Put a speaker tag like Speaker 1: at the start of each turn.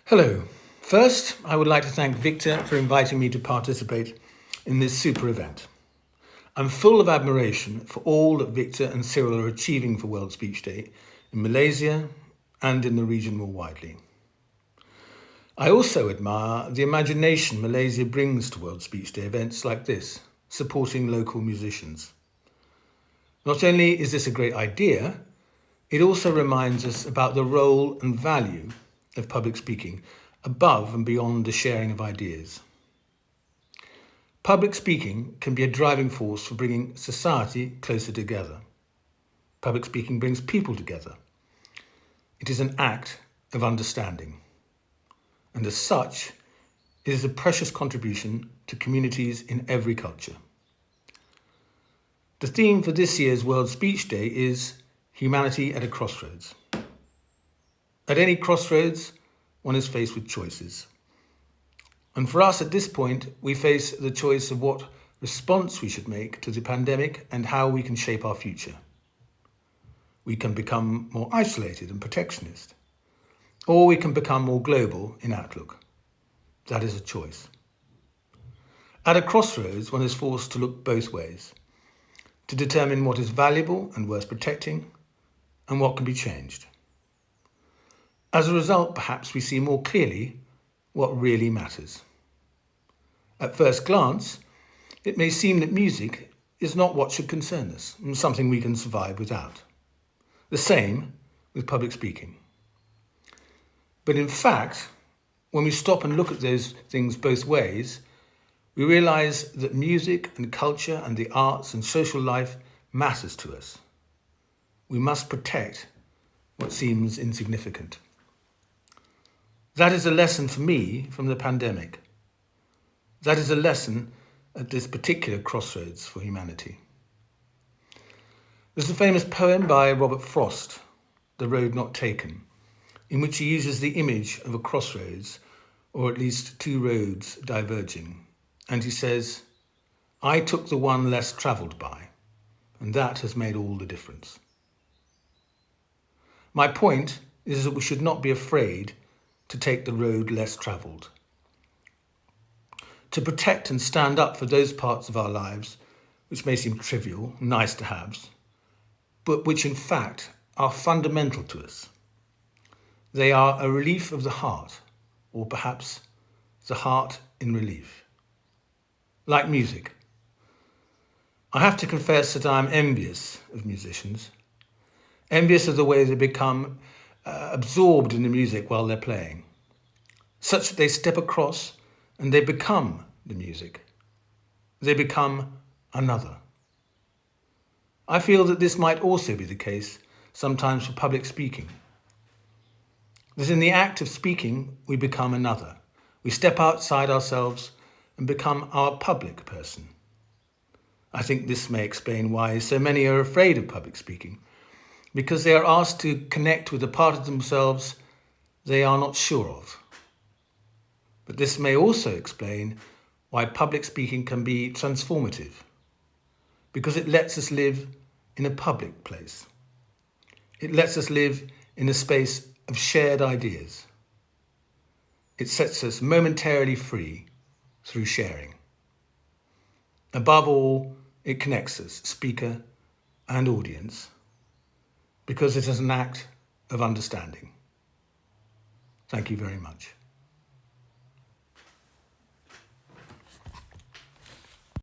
Speaker 1: Hello. First, I would like to thank Victor for inviting me to participate in this super event. I'm full of admiration for all that Victor and Cyril are achieving for World Speech Day in Malaysia and in the region more widely. I also admire the imagination Malaysia brings to World Speech Day events like this, supporting local musicians. Not only is this a great idea, it also reminds us about the role and value of public speaking above and beyond the sharing of ideas. Public speaking can be a driving force for bringing society closer together. Public speaking brings people together. It is an act of understanding. And as such, it is a precious contribution to communities in every culture. The theme for this year's World Speech Day is Humanity at a Crossroads. At any crossroads, one is faced with choices. And for us at this point, we face the choice of what response we should make to the pandemic and how we can shape our future. We can become more isolated and protectionist, or we can become more global in outlook. That is a choice. At a crossroads, one is forced to look both ways, to determine what is valuable and worth protecting, and what can be changed. As a result, perhaps we see more clearly what really matters. At first glance, it may seem that music is not what should concern us, and something we can survive without. The same with public speaking. But in fact, when we stop and look at those things both ways, we realize that music and culture and the arts and social life matters to us. We must protect what seems insignificant. That is a lesson for me from the pandemic. That is a lesson at this particular crossroads for humanity. There's a famous poem by Robert Frost, The Road Not Taken, in which he uses the image of a crossroads, or at least two roads diverging. And he says, "I took the one less travelled by, and that has made all the difference." My point is that we should not be afraid to take the road less travelled, to protect and stand up for those parts of our lives which may seem trivial, nice to haves, but which in fact are fundamental to us. They are a relief of the heart, or perhaps the heart in relief. Like music. I have to confess that I am envious of musicians, envious of the way they become absorbed in the music while they're playing, such that they step across and they become the music. They become another. I feel that this might also be the case sometimes for public speaking. That in the act of speaking, we become another. We step outside ourselves and become our public person. I think this may explain why so many are afraid of public speaking, because they are asked to connect with a part of themselves they are not sure of. But this may also explain why public speaking can be transformative, because it lets us live in a public place. It lets us live in a space of shared ideas. It sets us momentarily free through sharing. Above all, it connects us, speaker and audience, because it is an act of understanding. Thank you very much.